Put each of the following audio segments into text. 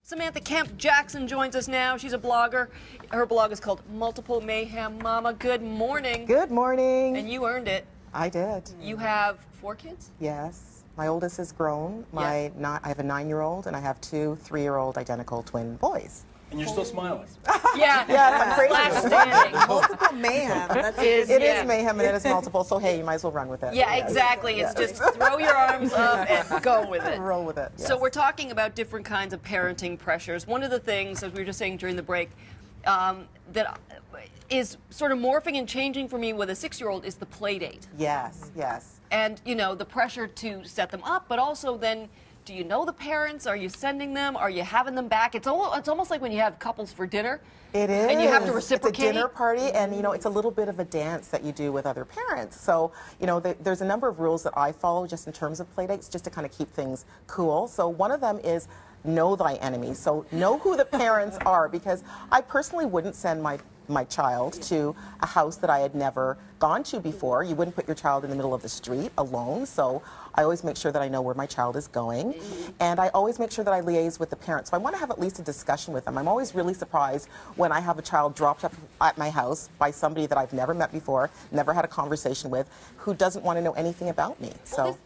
Samantha Kemp-Jackson joins us now. She's a blogger. Her blog is called Multiple Mayhem Mama. Good morning. Good morning. And you earned it. I did. You have 4 kids? Yes. My oldest is grown. I have a 9-year-old and I have 2 3-year-old identical twin boys. And you're still smiling. Yeah. Yes, I'm crazy. Last standing. Multiple mayhem. It is mayhem and it is multiple, so hey, you might as well run with it. Yeah, exactly. It's just throw your arms up and go with it. Roll with it. Yes. So we're talking about different kinds of parenting pressures. One of the things, as we were just saying during the break, that is sort of morphing and changing for me with a 6-year-old is the play date. Yes, yes. And, you know, the pressure to set them up, but also then, do you know the parents? Are you sending them? Are you having them back? It's almost like when you have couples for dinner. It is. And you have to reciprocate. It's a dinner party, and you know, it's a little bit of a dance that you do with other parents. So, you know, there's a number of rules that I follow just in terms of play dates, just to kind of keep things cool. So one of them is know thy enemy. So know who the parents are, because I personally wouldn't send my child to a house that I had never gone to before. You wouldn't put your child in the middle of the street alone, so I always make sure that I know where my child is going, and I always make sure that I liaise with the parents. So I want to have at least a discussion with them. I'm always really surprised when I have a child dropped up at my house by somebody that I've never met before, never had a conversation with, who doesn't want to know anything about me. So.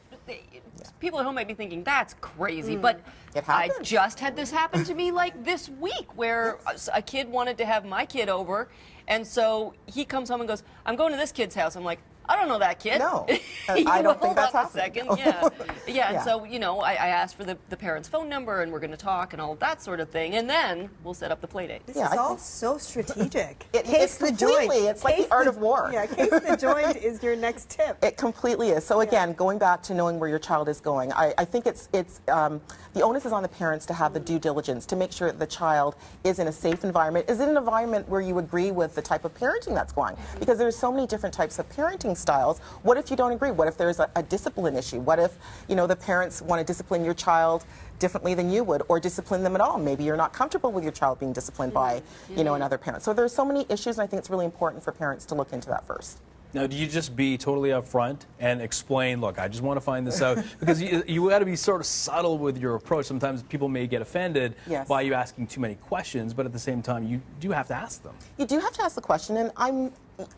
People at home might be thinking, that's crazy, but I just had this happen to me like this week where a kid wanted to have my kid over, and so he comes home and goes, I'm going to this kid's house. I'm like, I don't know that kid. No, I don't think that's happening. Hold on a second, yeah. And so, you know, I asked for the parents' phone number, and we're going to talk and all that sort of thing, and then we'll set up the play date. This is all so strategic. It's completely, it's like the art of war. Yeah, case the joint is your next tip. It completely is. So again, going back to knowing where your child is going, I think it's the onus is on the parents to have the due diligence to make sure that the child is in a safe environment, is in an environment where you agree with the type of parenting that's going. Because there's so many different types of parenting styles. What if you don't agree? What if there's a discipline issue? What if, you know, the parents want to discipline your child differently than you would, or discipline them at all? Maybe you're not comfortable with your child being disciplined by, you know, another parent. So there's so many issues, and I think it's really important for parents to look into that first. Now, do you just be totally upfront and explain, look, I just want to find this out? Because you got to be sort of subtle with your approach. Sometimes people may get offended by you asking too many questions, but at the same time, you do have to ask them. You do have to ask the question, and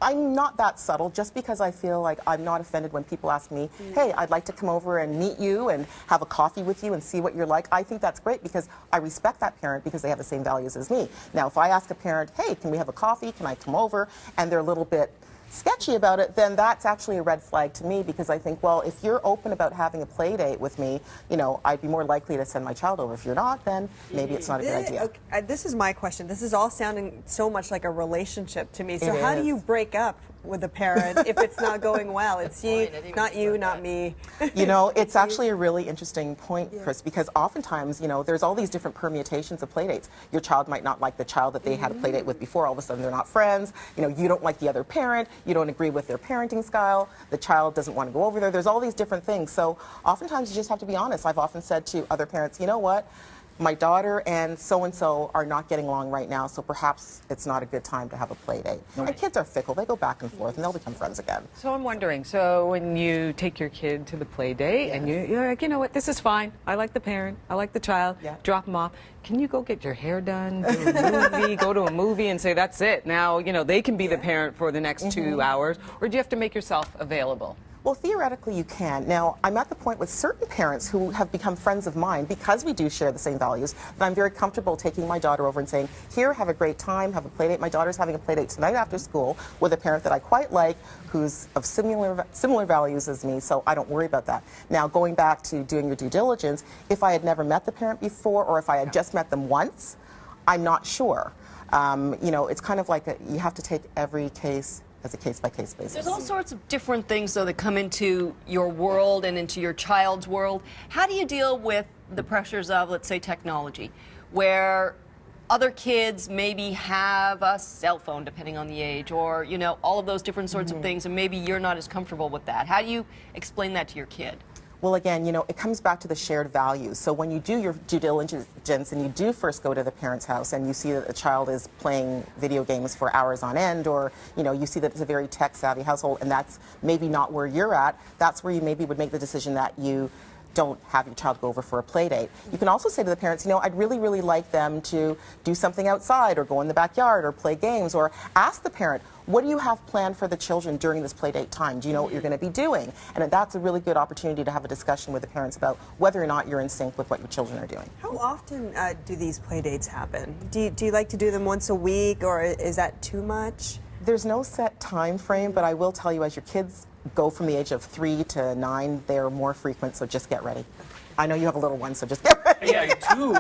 I'm not that subtle just because I feel like I'm not offended when people ask me, hey, I'd like to come over and meet you and have a coffee with you and see what you're like. I think that's great because I respect that parent because they have the same values as me. Now, if I ask a parent, hey, can we have a coffee? Can I come over? And they're a little bit sketchy about it, then that's actually a red flag to me, because I think, well, if you're open about having a play date with me, you know, I'd be more likely to send my child over. If you're not, then maybe it's not a good idea. Okay, this is my question. This is all sounding so much like a relationship to me. So how do you break up with a parent if it's not going well? It's you, not you, not me. You know, it's actually a really interesting point, Chris, because oftentimes, you know, there's all these different permutations of play dates. Your child might not like the child that they had a play date with before. All of a sudden, they're not friends. You know, you don't like the other parent. You don't agree with their parenting style. The child doesn't want to go over there. There's all these different things. So oftentimes, you just have to be honest. I've often said to other parents, you know what? My daughter and so-and-so are not getting along right now, so perhaps it's not a good time to have a play date. And kids are fickle. They go back and forth, and they'll become friends again. So I'm wondering, so when you take your kid to the play date, and you're like, you know what, this is fine. I like the parent. I like the child. Drop them off. Can you go get your hair done, do a movie, go to a movie and say, that's it. Now, you know, they can be the parent for the next 2 hours, or do you have to make yourself available? Well, theoretically, you can. Now, I'm at the point with certain parents who have become friends of mine because we do share the same values, that I'm very comfortable taking my daughter over and saying, here, have a great time, have a play date. My daughter's having a play date tonight after school with a parent that I quite like, who's of similar values as me, so I don't worry about that. Now, going back to doing your due diligence, if I had never met the parent before, or if I had just met them once, I'm not sure. You know, it's kind of like you have to take every case as a case-by-case basis. There's all sorts of different things, though, that come into your world and into your child's world. How do you deal with the pressures of, let's say, technology, where other kids maybe have a cell phone, depending on the age, or, you know, all of those different sorts of things, and maybe you're not as comfortable with that? How do you explain that to your kid? Well, again, you know, it comes back to the shared values. So when you do your due diligence and you do first go to the parent's house and you see that the child is playing video games for hours on end, or, you know, you see that it's a very tech-savvy household and that's maybe not where you're at, that's where you maybe would make the decision that you don't have your child go over for a play date. You can also say to the parents, you know, I'd really, really like them to do something outside or go in the backyard or play games, or ask the parent, what do you have planned for the children during this play date time? Do you know what you're going to be doing? And that's a really good opportunity to have a discussion with the parents about whether or not you're in sync with what your children are doing. How often do these play dates happen? Do you like to do them once a week, or is that too much? There's no set time frame, but I will tell you, as your kids go from the age of 3 to 9, they're more frequent, so just get ready. I know you have a little one, so just get ready. Yeah, 2,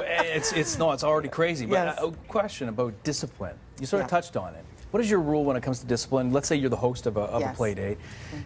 it's already crazy. But Yes. a question about discipline. You sort of touched on it. What is your rule when it comes to discipline? Let's say you're the host of a Yes. play date.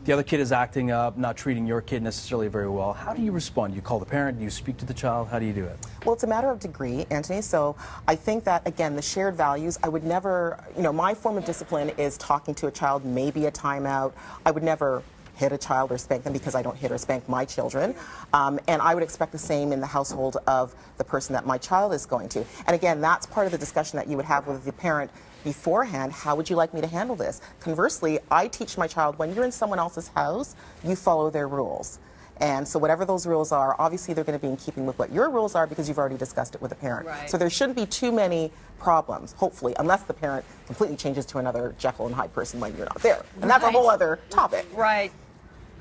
The other kid is acting up, not treating your kid necessarily very well. How do you respond? Do you call the parent? Do you speak to the child? How do you do it? Well, it's a matter of degree, Anthony. So I think that, again, the shared values, I would never, you know, my form of discipline is talking to a child, maybe a timeout. I would never hit a child or spank them because I don't hit or spank my children. And I would expect the same in the household of the person that my child is going to. And again, that's part of the discussion that you would have with the parent beforehand. How would you like me to handle this? Conversely, I teach my child, when you're in someone else's house, you follow their rules. And so whatever those rules are, obviously they're going to be in keeping with what your rules are because you've already discussed it with the parent. Right. So there shouldn't be too many problems, hopefully, unless the parent completely changes to another Jekyll and Hyde person when you're not there. And that's a whole other topic. Right.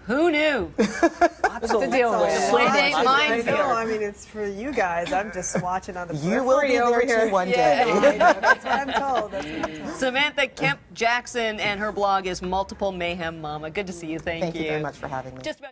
Who knew? Lots to deal with. Play date I minefield. know. I mean, it's for you guys. I'm just watching on the You will be over there here. too one Yeah. day. I know, that's what I'm told. That's what I'm told. Samantha Kemp-Jackson, and her blog is Multiple Mayhem Mama. Good to see you. Thank Thank you very much for having me. Just about